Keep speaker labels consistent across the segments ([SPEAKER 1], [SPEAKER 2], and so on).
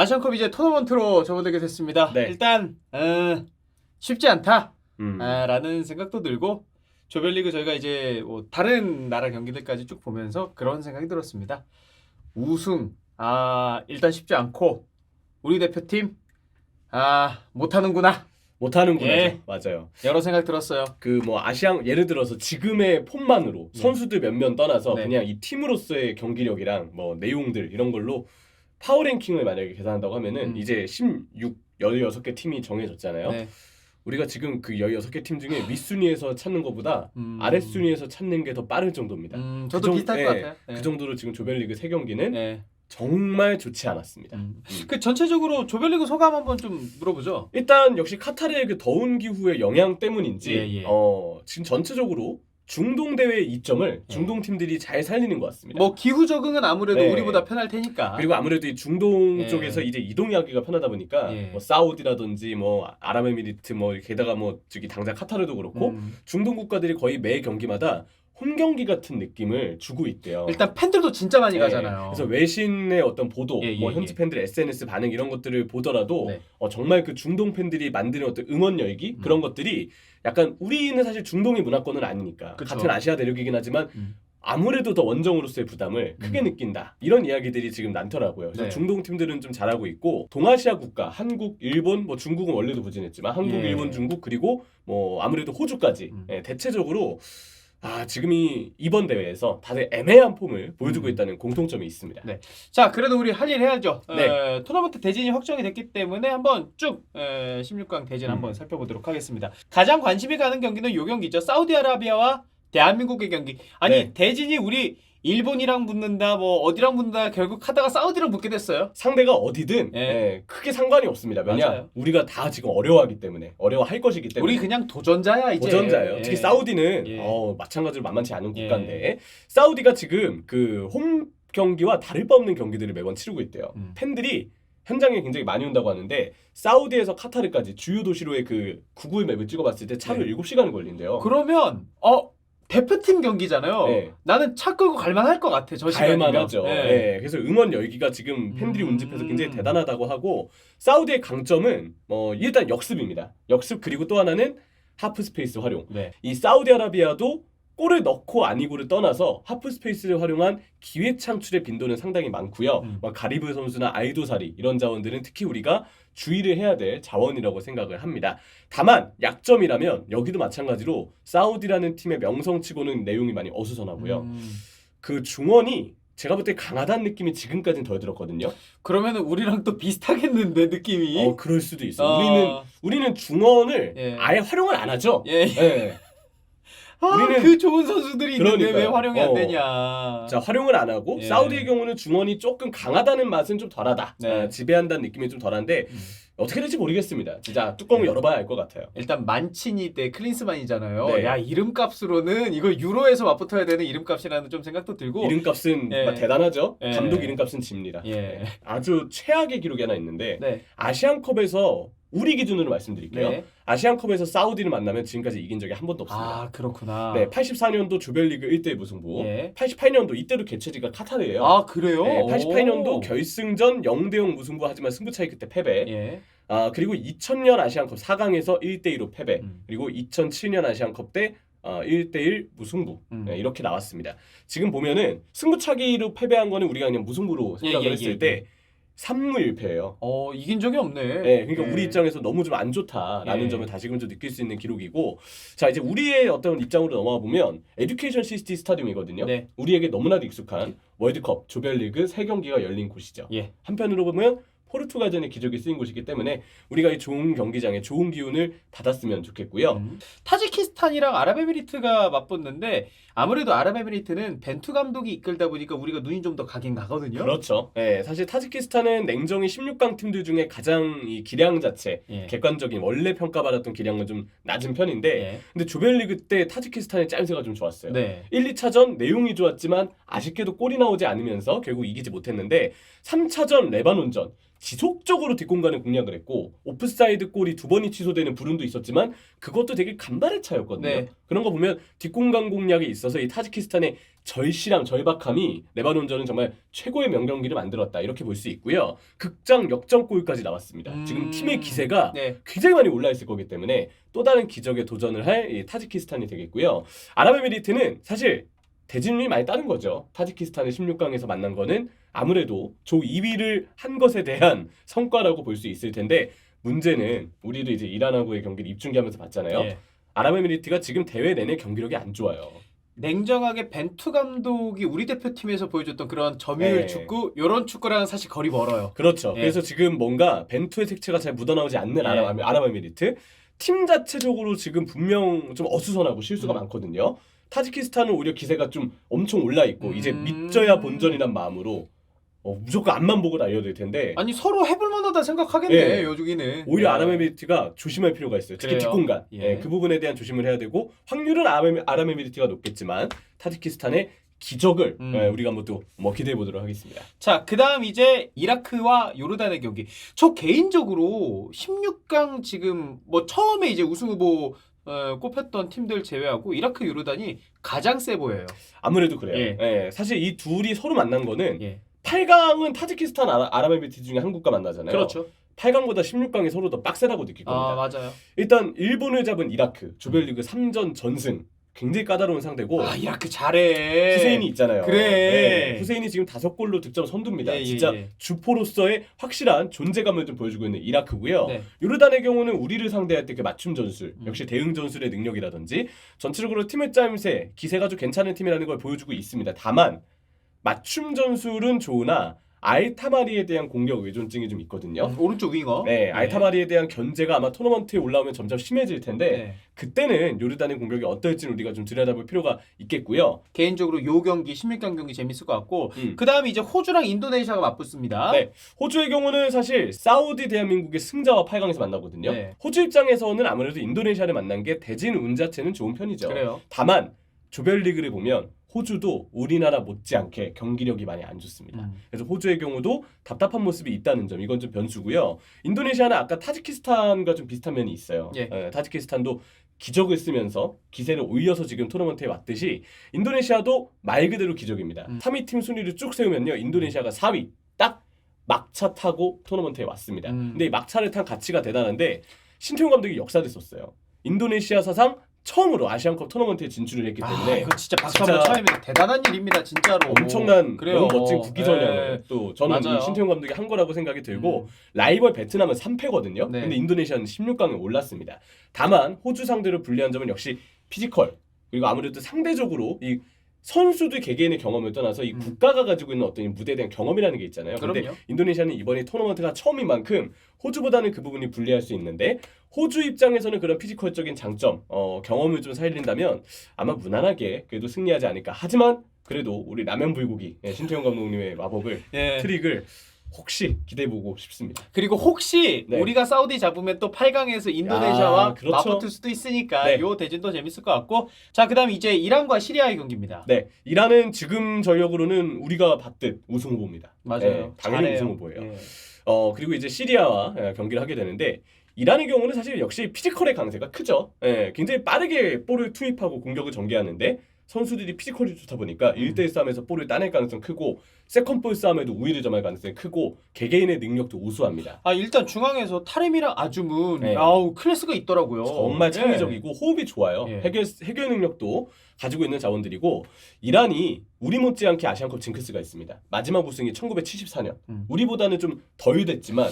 [SPEAKER 1] 아시안컵 이제 토너먼트로 접어들게 됐습니다.
[SPEAKER 2] 네.
[SPEAKER 1] 일단 쉽지 않다
[SPEAKER 2] 음.
[SPEAKER 1] 라는 생각도 들고 조별리그 저희가 이제 뭐 다른 나라 경기들까지 쭉 보면서 그런 생각이 들었습니다. 우승 일단 쉽지 않고 우리 대표팀 못하는구나.
[SPEAKER 2] 못하는구나.
[SPEAKER 1] 예.
[SPEAKER 2] 맞아요.
[SPEAKER 1] 여러 생각 들었어요.
[SPEAKER 2] 그 뭐 아시안 예를 들어서 지금의 폼만으로 선수들 몇몇 떠나서
[SPEAKER 1] 네.
[SPEAKER 2] 그냥 이 팀으로서의 경기력이랑 뭐 내용들 이런 걸로 파워랭킹을 만약에 계산한다고 하면은 이제 16개 팀이 정해졌잖아요.
[SPEAKER 1] 네.
[SPEAKER 2] 우리가 지금 그 16개 팀 중에 윗순위에서 찾는 것보다 아랫순위에서 찾는 게 더 빠를 정도입니다.
[SPEAKER 1] 저도 비슷할 것 같아요. 네.
[SPEAKER 2] 그 정도로 지금 조별리그 3경기는
[SPEAKER 1] 네.
[SPEAKER 2] 정말 좋지 않았습니다.
[SPEAKER 1] 그 전체적으로 조별리그 소감 한번 좀 물어보죠.
[SPEAKER 2] 일단 역시 카타르의 그 더운 기후의 영향 때문인지
[SPEAKER 1] 예.
[SPEAKER 2] 지금 전체적으로 중동 대회 이점을 중동 팀들이 잘 살리는 것 같습니다.
[SPEAKER 1] 뭐 기후 적응은 아무래도
[SPEAKER 2] 네.
[SPEAKER 1] 우리보다 편할 테니까.
[SPEAKER 2] 그리고 아무래도 이 중동
[SPEAKER 1] 예.
[SPEAKER 2] 쪽에서 이제 이동하기가 편하다 보니까
[SPEAKER 1] 예.
[SPEAKER 2] 뭐 사우디라든지 뭐 아랍에미리트 뭐 게다가 뭐 저기 당장 카타르도 그렇고 중동 국가들이 거의 매 경기마다 홈 경기 같은 느낌을 주고 있대요.
[SPEAKER 1] 일단 팬들도 진짜 많이 가잖아요.
[SPEAKER 2] 그래서 외신의 어떤 보도,
[SPEAKER 1] 예,
[SPEAKER 2] 뭐
[SPEAKER 1] 예,
[SPEAKER 2] 현지
[SPEAKER 1] 예.
[SPEAKER 2] 팬들의 SNS 반응 이런 것들을 보더라도
[SPEAKER 1] 네.
[SPEAKER 2] 정말 그 중동 팬들이 만드는 어떤 응원 열기 그런 것들이 약간 우리는 사실 중동의 문화권은 아니니까
[SPEAKER 1] 그쵸.
[SPEAKER 2] 같은 아시아 대륙이긴 하지만 아무래도 더 원정으로서의 부담을 크게 느낀다 이런 이야기들이 지금 많더라고요. 그래서
[SPEAKER 1] 네.
[SPEAKER 2] 중동 팀들은 좀 잘하고 있고 동아시아 국가 한국, 일본, 뭐 중국은 원래도 부진했지만 한국,
[SPEAKER 1] 예.
[SPEAKER 2] 일본, 중국 그리고 뭐 아무래도 호주까지 대체적으로 지금이 이번 대회에서 다들 애매한 폼을 보여주고 있다는 공통점이 있습니다.
[SPEAKER 1] 네. 자, 그래도 우리 할 일 해야죠.
[SPEAKER 2] 네.
[SPEAKER 1] 토너먼트 대진이 확정이 됐기 때문에 한번 쭉 16강 대진 한번 살펴보도록 하겠습니다. 가장 관심이 가는 경기는 요 경기죠. 사우디아라비아와 대한민국의 경기. 아니
[SPEAKER 2] 네.
[SPEAKER 1] 대진이 우리 일본이랑 붙는다 뭐 어디랑 붙는다 결국 하다가 사우디랑 붙게 됐어요.
[SPEAKER 2] 상대가 어디든
[SPEAKER 1] 예.
[SPEAKER 2] 크게 상관이 없습니다. 왜냐
[SPEAKER 1] 맞아요.
[SPEAKER 2] 우리가 다 지금 어려워하기 때문에 어려워할 것이기 때문에
[SPEAKER 1] 우리 그냥 도전자야 이제.
[SPEAKER 2] 도전자예요.
[SPEAKER 1] 예.
[SPEAKER 2] 특히 사우디는
[SPEAKER 1] 예.
[SPEAKER 2] 마찬가지로 만만치 않은
[SPEAKER 1] 예.
[SPEAKER 2] 국가인데 사우디가 지금 그 홈 경기와 다를 바 없는 경기들을 매번 치르고 있대요. 팬들이 현장에 굉장히 많이 온다고 하는데 사우디에서 카타르까지 주요 도시로의 그 구글 맵을 찍어봤을 때 차로 7시간이 걸린대요.
[SPEAKER 1] 그러면 대표팀 경기잖아요.
[SPEAKER 2] 네.
[SPEAKER 1] 나는 차 끌고 갈만할 것 같아. 저 시간이면.
[SPEAKER 2] 갈만하죠.
[SPEAKER 1] 네.
[SPEAKER 2] 네. 그래서 응원 열기가 지금 팬들이 운집해서 굉장히 대단하다고 하고 사우디의 강점은 일단 역습입니다. 역습 그리고 또 하나는 하프 스페이스 활용.
[SPEAKER 1] 네.
[SPEAKER 2] 이 사우디아라비아도 골을 넣고 아니고를 떠나서 하프 스페이스를 활용한 기회 창출의 빈도는 상당히 많고요. 가리브 선수나 아이도사리 이런 자원들은 특히 우리가 주의를 해야 될 자원이라고 생각을 합니다. 다만 약점이라면 여기도 마찬가지로 사우디라는 팀의 명성치고는 내용이 많이 어수선하고요. 그 중원이 제가 볼 때 강하다는 느낌이 지금까지는 덜 들었거든요.
[SPEAKER 1] 그러면 우리랑 또 비슷하겠는데 느낌이.
[SPEAKER 2] 그럴 수도 있어요. 우리는 중원을
[SPEAKER 1] 예.
[SPEAKER 2] 아예 활용을 안 하죠.
[SPEAKER 1] 예.
[SPEAKER 2] 예. 우리는
[SPEAKER 1] 그 좋은 선수들이 있는데 왜
[SPEAKER 2] 그러니까요.
[SPEAKER 1] 활용이 안 되냐.
[SPEAKER 2] 자, 활용을 안 하고
[SPEAKER 1] 예.
[SPEAKER 2] 사우디의 경우는 중원이 조금 강하다는 맛은 좀 덜하다.
[SPEAKER 1] 네.
[SPEAKER 2] 지배한다는 느낌이 좀 덜한데 어떻게 될지 모르겠습니다. 진짜 뚜껑을 열어봐야 알 것 같아요.
[SPEAKER 1] 일단 만치니 때 클린스만이잖아요.
[SPEAKER 2] 네.
[SPEAKER 1] 야 이름값으로는 이거 유로에서 맞붙어야 되는 이름값이라는 좀 생각도 들고.
[SPEAKER 2] 이름값은
[SPEAKER 1] 예.
[SPEAKER 2] 대단하죠.
[SPEAKER 1] 예.
[SPEAKER 2] 감독 이름값은 집니다.
[SPEAKER 1] 예.
[SPEAKER 2] 아주 최악의 기록이 하나 있는데
[SPEAKER 1] 네.
[SPEAKER 2] 아시안컵에서 우리 기준으로 말씀드릴게요.
[SPEAKER 1] 네.
[SPEAKER 2] 아시안컵에서 사우디를 만나면 지금까지 이긴 적이 한 번도 없습니다.
[SPEAKER 1] 그렇구나.
[SPEAKER 2] 네, 84년도 조별리그 1대1 무승부.
[SPEAKER 1] 예.
[SPEAKER 2] 88년도 이때도 개최지가 카타르예요.
[SPEAKER 1] 그래요?
[SPEAKER 2] 네, 88년도
[SPEAKER 1] 오.
[SPEAKER 2] 결승전 0대0 무승부 하지만 승부 차이 그때 패배.
[SPEAKER 1] 예.
[SPEAKER 2] 그리고 2000년 아시안컵 4강에서 1대2로 패배. 그리고 2007년 아시안컵 때 1대1 무승부. 네, 이렇게 나왔습니다. 지금 보면은 승부차기로 패배한 거는 우리가 그냥 무승부로 생각을 했을 때 3무 1패예요.
[SPEAKER 1] 이긴 적이 없네.
[SPEAKER 2] 네, 그러니까 우리 입장에서 너무 좀 안 좋다라는
[SPEAKER 1] 예.
[SPEAKER 2] 점을 다시금 좀 느낄 수 있는 기록이고, 자 이제 우리의 어떤 입장으로 넘어가 보면 에듀케이션 시티 스타디움이거든요.
[SPEAKER 1] 네.
[SPEAKER 2] 우리에게 너무나도 익숙한 월드컵 조별리그 3경기가 열린 곳이죠.
[SPEAKER 1] 예.
[SPEAKER 2] 한편으로 보면 포르투갈전의 기적이 쓰인 곳이기 때문에 우리가 이 좋은 경기장에 좋은 기운을 받았으면 좋겠고요.
[SPEAKER 1] 타지키스탄이랑 아랍에미리트가 맞붙는데 아무래도 아랍에미리트는 벤투 감독이 이끌다 보니까 우리가 눈이 좀 더 가긴 가거든요.
[SPEAKER 2] 그렇죠. 네, 사실 타지키스탄은 냉정히 16강 팀들 중에 가장 이 기량 자체,
[SPEAKER 1] 예.
[SPEAKER 2] 객관적인 원래 평가받았던 기량은 좀 낮은 편인데
[SPEAKER 1] 예.
[SPEAKER 2] 근데 조별리그 때 타지키스탄의 짜임새가 좀 좋았어요.
[SPEAKER 1] 네.
[SPEAKER 2] 1, 2차전 내용이 좋았지만 아쉽게도 골이 나오지 않으면서 결국 이기지 못했는데 3차전 레바논전 지속적으로 뒷공간을 공략을 했고 오프사이드 골이 2번이 취소되는 불운도 있었지만 그것도 되게 간발의 차였거든요.
[SPEAKER 1] 네.
[SPEAKER 2] 그런 거 보면 뒷공간 공략에 있어서 이 타지키스탄의 절실함, 절박함이 레바논전은 정말 최고의 명경기를 만들었다 이렇게 볼 수 있고요. 극장 역전골까지 나왔습니다. 지금 팀의 기세가
[SPEAKER 1] 네.
[SPEAKER 2] 굉장히 많이 올라 있을 거기 때문에 또 다른 기적에 도전을 할 이 타지키스탄이 되겠고요. 아랍에미리트는 사실 대진운이 많이 따른 거죠. 타지키스탄을 16강에서 만난 거는 아무래도 조 2위를 한 것에 대한 성과라고 볼 수 있을 텐데 문제는 우리도 이제 이란하고의 경기를 입중계하면서 봤잖아요.
[SPEAKER 1] 예.
[SPEAKER 2] 아랍에미리트가 지금 대회 내내 경기력이 안 좋아요.
[SPEAKER 1] 냉정하게 벤투 감독이 우리 대표팀에서 보여줬던 그런 점유율
[SPEAKER 2] 네.
[SPEAKER 1] 축구, 요런 축구랑은 사실 거리 멀어요.
[SPEAKER 2] 그렇죠.
[SPEAKER 1] 예.
[SPEAKER 2] 그래서 지금 뭔가 벤투의 색채가 잘 묻어나오지 않는
[SPEAKER 1] 예.
[SPEAKER 2] 아랍에미리트 팀 자체적으로 지금 분명 좀 어수선하고 실수가 많거든요. 타지키스탄은 오히려 기세가 좀 엄청 올라 있고 이제 믿져야 본전이란 마음으로 무조건 앞만 보고 달려야 될 텐데
[SPEAKER 1] 아니 서로 해볼 만하다 생각하겠네.
[SPEAKER 2] 예.
[SPEAKER 1] 요중이는.
[SPEAKER 2] 오히려
[SPEAKER 1] 예.
[SPEAKER 2] 아랍에미리트가 조심할 필요가 있어요. 특히
[SPEAKER 1] 그래요?
[SPEAKER 2] 뒷공간.
[SPEAKER 1] 예.
[SPEAKER 2] 예, 그 부분에 대한 조심을 해야 되고 확률은 아랍에미리트가 높겠지만 타지키스탄의 기적을 우리가 한번 또 기대해 보도록 하겠습니다.
[SPEAKER 1] 자, 그다음 이제 이라크와 요르단의 경기. 저 개인적으로 16강 지금 뭐 처음에 이제 우승 후보 꼽혔던 팀들 제외하고 이라크 요르단이 가장 세 보여요.
[SPEAKER 2] 아무래도 그래요.
[SPEAKER 1] 예.
[SPEAKER 2] 예, 사실 이 둘이 서로 만난 거는
[SPEAKER 1] 예.
[SPEAKER 2] 8강은 타지키스탄 아랍에미리트 중에 한국과 만나잖아요.
[SPEAKER 1] 그렇죠.
[SPEAKER 2] 8강보다 16강이 서로 더 빡세다고 느낄 겁니다.
[SPEAKER 1] 아, 맞아요.
[SPEAKER 2] 일단 일본을 잡은 이라크 조별리그 3전 전승 굉장히 까다로운 상대고
[SPEAKER 1] 아, 이라크 잘해.
[SPEAKER 2] 후세인이 있잖아요.
[SPEAKER 1] 그래.
[SPEAKER 2] 네, 후세인이 지금 5골로 득점 선두입니다.
[SPEAKER 1] 예,
[SPEAKER 2] 진짜
[SPEAKER 1] 예.
[SPEAKER 2] 주포로서의 확실한 존재감을 좀 보여주고 있는 이라크고요.
[SPEAKER 1] 네.
[SPEAKER 2] 요르단의 경우는 우리를 상대할 때 그 맞춤 전술, 역시
[SPEAKER 1] 음.
[SPEAKER 2] 대응 전술의 능력이라든지 전체적으로 팀의 짜임새, 기세가 좀 괜찮은 팀이라는 걸 보여주고 있습니다. 다만 맞춤 전술은 좋으나 알타마리에 대한 공격 의존증이 좀 있거든요.
[SPEAKER 1] 오른쪽 윙어.
[SPEAKER 2] 네, 알타마리에 대한 견제가 아마 토너먼트에 올라오면 점점 심해질 텐데
[SPEAKER 1] 네.
[SPEAKER 2] 그때는 요르단의 공격이 어떨지는 우리가 좀 들여다볼 필요가 있겠고요.
[SPEAKER 1] 개인적으로 요 경기 16강 경기 재밌을 것 같고
[SPEAKER 2] 음.
[SPEAKER 1] 그다음에 이제 호주랑 인도네시아가 맞붙습니다.
[SPEAKER 2] 네, 호주의 경우는 사실 사우디 대한민국의 승자와 8강에서 만나거든요.
[SPEAKER 1] 네.
[SPEAKER 2] 호주 입장에서는 아무래도 인도네시아를 만난 게 대진 운 자체는 좋은 편이죠.
[SPEAKER 1] 그래요.
[SPEAKER 2] 다만 조별리그를 보면 호주도 우리나라 못지않게 경기력이 많이 안 좋습니다. 그래서 호주의 경우도 답답한 모습이 있다는 점 이건 좀 변수고요. 인도네시아는 아까 타지키스탄과 좀 비슷한 면이 있어요.
[SPEAKER 1] 예.
[SPEAKER 2] 타지키스탄도 기적을 쓰면서 기세를 올려서 지금 토너먼트에 왔듯이 인도네시아도 말 그대로 기적입니다. 3위 팀 순위를 쭉 세우면요. 인도네시아가 4위 딱 막차 타고 토너먼트에 왔습니다. 근데 이 막차를 탄 가치가 대단한데 신태용 감독이 역사를 썼어요. 인도네시아 사상 처음으로 아시안컵 토너먼트에 진출을 했기 때문에
[SPEAKER 1] 이거 진짜 박수 한번 쳐야 대단한 일입니다, 진짜로.
[SPEAKER 2] 엄청난
[SPEAKER 1] 그래요.
[SPEAKER 2] 너무 멋진 국기전향을
[SPEAKER 1] 네.
[SPEAKER 2] 또 저는
[SPEAKER 1] 맞아요.
[SPEAKER 2] 이 신태용 감독이 한 거라고 생각이 들고 라이벌 베트남은 3패거든요.
[SPEAKER 1] 네.
[SPEAKER 2] 근데 인도네시아는 16강에 올랐습니다. 다만 호주 상대로 불리한 점은 역시 피지컬 그리고 아무래도 상대적으로 이 선수들 개개인의 경험을 떠나서 이 국가가 가지고 있는 어떤 이 무대에 대한 경험이라는 게 있잖아요. 근데
[SPEAKER 1] 그럼요.
[SPEAKER 2] 인도네시아는 이번에 토너먼트가 처음인 만큼 호주보다는 그 부분이 불리할 수 있는데 호주 입장에서는 그런 피지컬적인 장점, 경험을 좀 살린다면 아마 무난하게 그래도 승리하지 않을까. 하지만 그래도 우리 라면 불고기 신태용 감독님의 마법을
[SPEAKER 1] 예.
[SPEAKER 2] 트릭을 혹시 기대해보고 싶습니다.
[SPEAKER 1] 그리고 혹시
[SPEAKER 2] 네.
[SPEAKER 1] 우리가 사우디 잡으면 또 8강에서 인도네시아와
[SPEAKER 2] 그렇죠.
[SPEAKER 1] 맞붙을 수도 있으니까
[SPEAKER 2] 네.
[SPEAKER 1] 요 대진도 재밌을 것 같고 자 그다음 이제 이란과 시리아의 경기입니다.
[SPEAKER 2] 네, 이란은 지금 전력으로는 우리가 봤듯 우승 후보입니다.
[SPEAKER 1] 맞아요.
[SPEAKER 2] 네, 당연히
[SPEAKER 1] 잘해요.
[SPEAKER 2] 우승 후보예요.
[SPEAKER 1] 예.
[SPEAKER 2] 그리고 이제 시리아와 경기를 하게 되는데 이란의 경우는 사실 역시 피지컬의 강세가 크죠. 굉장히 빠르게 볼을 투입하고 공격을 전개하는데 선수들이 피지컬이 좋다 보니까 1대1 싸움에서 볼을 따낼 가능성 크고 세컨볼 싸움에도 우위를 점할 가능성이 크고 개개인의 능력도 우수합니다.
[SPEAKER 1] 일단 중앙에서 타렘이랑 아줌은
[SPEAKER 2] 네.
[SPEAKER 1] 클래스가 있더라고요.
[SPEAKER 2] 정말 창의적이고 호흡이 좋아요.
[SPEAKER 1] 예.
[SPEAKER 2] 해결 능력도 가지고 있는 자원들이고 이란이 우리 못지않게 아시안컵 징크스가 있습니다. 마지막 우승이 1974년. 우리보다는 좀 덜 됐지만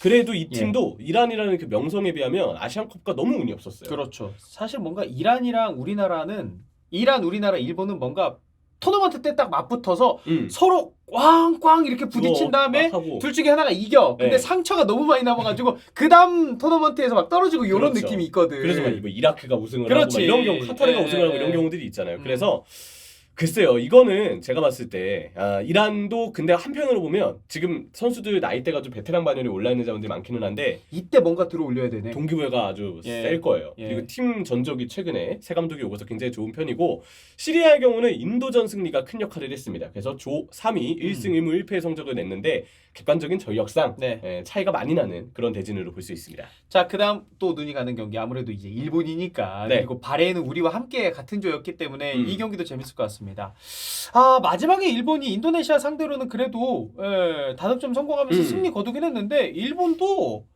[SPEAKER 2] 그래도 이 팀도 이란이라는 그 명성에 비하면 아시안컵과 너무 운이 없었어요.
[SPEAKER 1] 그렇죠. 사실 뭔가 이란이랑 우리나라는 이란, 우리나라, 일본은 뭔가 토너먼트 때 딱 맞붙어서 서로 꽝꽝 이렇게 부딪힌 다음에 둘 중에 하나가 이겨. 근데
[SPEAKER 2] 네.
[SPEAKER 1] 상처가 너무 많이 남아가지고 그 다음 토너먼트에서 막 떨어지고 이런
[SPEAKER 2] 그렇죠.
[SPEAKER 1] 느낌이 있거든.
[SPEAKER 2] 그래서 막 이라크가 우승을
[SPEAKER 1] 그렇지.
[SPEAKER 2] 하고 막 이런 경우 카타르가 우승을 하고 이런 경우들이 있잖아요. 그래서 글쎄요, 이거는 제가 봤을 때 이란도 근데 한편으로 보면 지금 선수들 나이대가 좀 베테랑 반열에 올라 있는 자원들이 많기는 한데
[SPEAKER 1] 이때 뭔가 들어올려야 되네.
[SPEAKER 2] 동기부여가 아주
[SPEAKER 1] 예.
[SPEAKER 2] 셀 거예요.
[SPEAKER 1] 예.
[SPEAKER 2] 그리고 팀 전적이 최근에 새 감독이 오고서 굉장히 좋은 편이고 시리아의 경우는 인도전 승리가 큰 역할을 했습니다. 그래서 조 3위 1승 1무 1패의 성적을 냈는데 객관적인 전력상
[SPEAKER 1] 네.
[SPEAKER 2] 차이가 많이 나는 그런 대진으로 볼 수 있습니다.
[SPEAKER 1] 자, 그다음 또 눈이 가는 경기 아무래도 이제 일본이니까
[SPEAKER 2] 네.
[SPEAKER 1] 그리고 바레인은 우리와 함께 같은 조였기 때문에 이 경기도 재밌을 것 같습니다. 그렇습니다. 마지막에 일본이 인도네시아 상대로는 그래도 다득점 성공하면서 승리 거두긴 했는데 일본도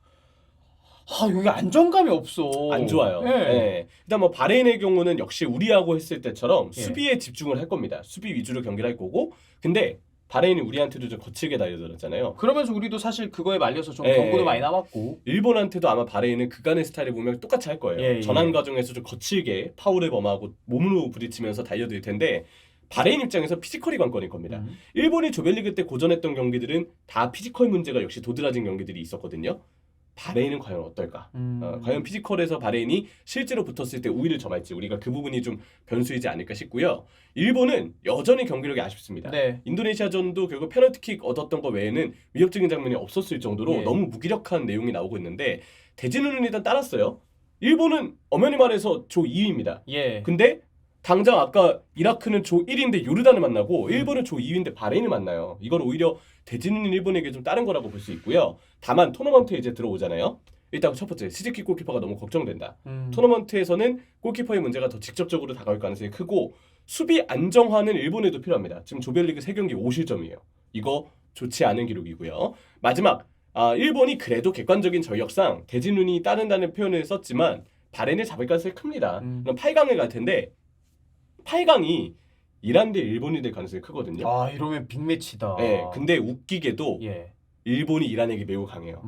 [SPEAKER 1] 여기 안정감이 없어.
[SPEAKER 2] 안 좋아요.
[SPEAKER 1] 예.
[SPEAKER 2] 예. 일단 뭐 바레인의 경우는 역시 우리하고 했을 때처럼
[SPEAKER 1] 예.
[SPEAKER 2] 수비에 집중을 할 겁니다. 수비 위주로 경기를 할 거고, 근데 바레인이 우리한테도 좀 거칠게 달려들었잖아요.
[SPEAKER 1] 그러면서 우리도 사실 그거에 말려서 좀
[SPEAKER 2] 예.
[SPEAKER 1] 경고도 많이 남았고.
[SPEAKER 2] 일본한테도 아마 바레인은 그간의 스타일을 보면 똑같이 할 거예요.
[SPEAKER 1] 예, 예.
[SPEAKER 2] 전환 과정에서 좀 거칠게 파울을 범하고 몸으로 부딪히면서 달려들 텐데, 바레인 입장에서 피지컬이 관건일 겁니다. 일본이 조별리그 때 고전했던 경기들은 다 피지컬 문제가 역시 도드라진 경기들이 있었거든요. 바레인은 과연 어떨까? 과연 피지컬에서 바레인이 실제로 붙었을 때 우위를 점할지, 우리가 그 부분이 좀 변수이지 않을까 싶고요. 일본은 여전히 경기력이 아쉽습니다.
[SPEAKER 1] 네.
[SPEAKER 2] 인도네시아전도 결국 페널티킥 얻었던 거 외에는 위협적인 장면이 없었을 정도로
[SPEAKER 1] 예.
[SPEAKER 2] 너무 무기력한 내용이 나오고 있는데, 대진우는 일단 따랐어요. 일본은 엄연히 말해서 조 2위입니다.
[SPEAKER 1] 예.
[SPEAKER 2] 근데 당장 아까 이라크는 조 1위인데 요르단을 만나고 일본은 조 2위인데 바레인을 만나요. 이건 오히려 대진우는 일본에게 좀 다른 거라고 볼 수 있고요. 다만 토너먼트에 이제 들어오잖아요. 일단 첫 번째, 스즈키 골키퍼가 너무 걱정된다. 토너먼트에서는 골키퍼의 문제가 더 직접적으로 다가올 가능성이 크고, 수비 안정화는 일본에도 필요합니다. 지금 조별리그 3경기 5실점이에요. 이거 좋지 않은 기록이고요. 마지막, 일본이 그래도 객관적인 전력상 대진운이 따른다는 표현을 썼지만 바레인을 잡을 가능성이 큽니다. 그럼 8강을 갈 텐데 8강이 이란 대 일본이 될 가능성이 크거든요.
[SPEAKER 1] 이러면 빅매치다.
[SPEAKER 2] 네, 근데 웃기게도
[SPEAKER 1] 예.
[SPEAKER 2] 일본이 이란에게 매우 강해요.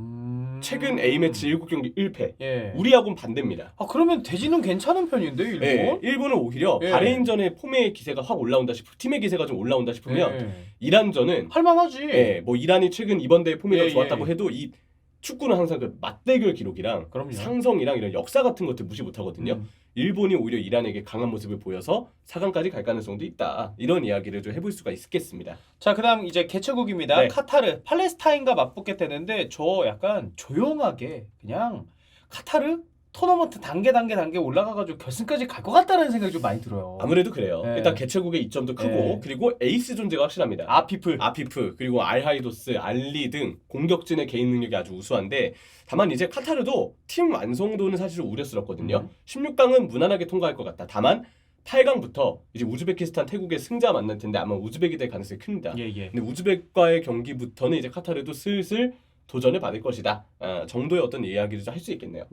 [SPEAKER 2] 최근 A매치 7경기 1패.
[SPEAKER 1] 예.
[SPEAKER 2] 우리하고는 반대입니다.
[SPEAKER 1] 그러면 대진은 괜찮은 편인데 일본?
[SPEAKER 2] 네, 일본은 오히려
[SPEAKER 1] 예.
[SPEAKER 2] 바레인전의 폼의 기세가 확 올라온다 팀의 기세가 좀 올라온다 싶으면
[SPEAKER 1] 예.
[SPEAKER 2] 이란전은
[SPEAKER 1] 할만하지.
[SPEAKER 2] 뭐 이란이 최근 이번 대회 폼이 더
[SPEAKER 1] 예,
[SPEAKER 2] 좋았다고
[SPEAKER 1] 예.
[SPEAKER 2] 해도 이 축구는 항상 그 맞대결 기록이랑
[SPEAKER 1] 그럼요.
[SPEAKER 2] 상성이랑 이런 역사 같은 것들 무시 못하거든요. 일본이 오히려 이란에게 강한 모습을 보여서 4강까지 갈 가능성도 있다. 이런 이야기를 좀 해볼 수가 있겠습니다.
[SPEAKER 1] 자, 그다음 이제 개최국입니다.
[SPEAKER 2] 네.
[SPEAKER 1] 카타르, 팔레스타인과 맞붙게 되는데 저 약간 조용하게 그냥 카타르 토너먼트 단계 올라가가지고 결승까지 갈 것 같다는 생각이 좀 많이 들어요.
[SPEAKER 2] 아무래도 그래요.
[SPEAKER 1] 네.
[SPEAKER 2] 일단 개최국의 이점도 크고
[SPEAKER 1] 네.
[SPEAKER 2] 그리고 에이스 존재가 확실합니다.
[SPEAKER 1] 아피플.
[SPEAKER 2] 아피프 그리고 알하이도스, 알리 등 공격진의 개인 능력이 아주 우수한데, 다만 이제 카타르도 팀 완성도는 사실 우려스럽거든요. 16강은 무난하게 통과할 것 같다. 다만 8강부터 이제 우즈베키스탄, 태국의 승자 만날 텐데 아마 우즈벡이 될 가능성이 큽니다.
[SPEAKER 1] 예.
[SPEAKER 2] 근데 우즈벡과의 경기부터는 이제 카타르도 슬슬 도전을 받을 것이다. 정도의 어떤 이야기를 할 수 있겠네요.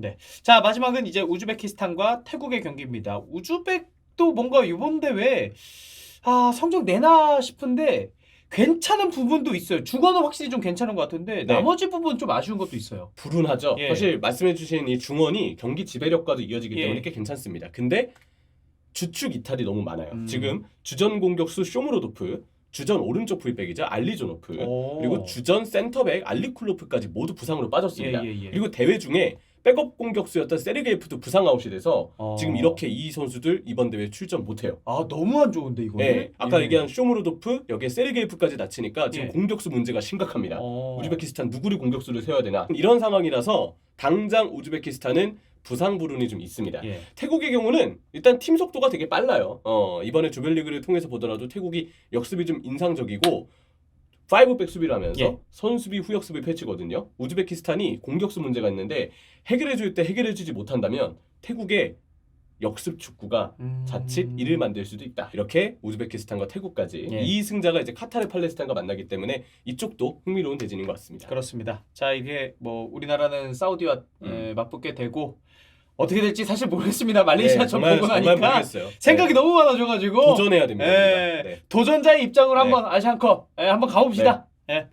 [SPEAKER 1] 자, 마지막은 이제 우즈베키스탄과 태국의 경기입니다. 우즈벡도 뭔가 이번 대회 성적 내나 싶은데 괜찮은 부분도 있어요. 주거는 확실히 좀 괜찮은 것 같은데
[SPEAKER 2] 네.
[SPEAKER 1] 나머지 부분 좀 아쉬운 것도 있어요.
[SPEAKER 2] 불운하죠.
[SPEAKER 1] 예.
[SPEAKER 2] 사실 말씀해주신 이 중원이 경기 지배력과도 이어지기
[SPEAKER 1] 예.
[SPEAKER 2] 때문에 꽤 괜찮습니다. 근데 주축 이탈이 너무 많아요. 지금 주전 공격수 쇼무로도프, 주전 오른쪽 풀백이죠 알리조노프, 그리고 주전 센터백 알리쿨로프까지 모두 부상으로 빠졌습니다.
[SPEAKER 1] 예.
[SPEAKER 2] 그리고 대회 중에 백업 공격수였던 세르게이프도 부상 아웃이 돼서 지금 이렇게 이 선수들 이번 대회 출전 못해요.
[SPEAKER 1] 너무 안 좋은데 이거는.
[SPEAKER 2] 네, 아까 얘기한 쇼무로도프, 여기에 세르게이프까지 다치니까 지금
[SPEAKER 1] 예.
[SPEAKER 2] 공격수 문제가 심각합니다. 우즈베키스탄 누구를 공격수를 세워야 되나, 이런 상황이라서 당장 우즈베키스탄은 부상 불운이 좀 있습니다.
[SPEAKER 1] 예.
[SPEAKER 2] 태국의 경우는 일단 팀 속도가 되게 빨라요. 이번에 조별리그를 통해서 보더라도 태국이 역습이 좀 인상적이고 5백 수비를 하면서
[SPEAKER 1] 예.
[SPEAKER 2] 선수비 후역습을 펼치거든요. 우즈베키스탄이 공격수 문제가 있는데 해결해줄 때 해결해주지 못한다면 태국의 역습 축구가 자칫 이를 만들 수도 있다. 이렇게 우즈베키스탄과 태국까지
[SPEAKER 1] 예.
[SPEAKER 2] 이 승자가 이제 카타르 팔레스타인과 만나기 때문에 이쪽도 흥미로운 대진인 것 같습니다.
[SPEAKER 1] 그렇습니다. 자, 이게 뭐 우리나라는 사우디와 맞붙게 되고 어떻게 될지 사실 모르겠습니다. 말레이시아 전 보고
[SPEAKER 2] 정말
[SPEAKER 1] 나니까
[SPEAKER 2] 모르겠어요.
[SPEAKER 1] 생각이 너무 많아져가지고
[SPEAKER 2] 도전해야 됩니다.
[SPEAKER 1] 예.
[SPEAKER 2] 네.
[SPEAKER 1] 도전자의 입장으로 한번 아시안컵 한번 가봅시다. 예.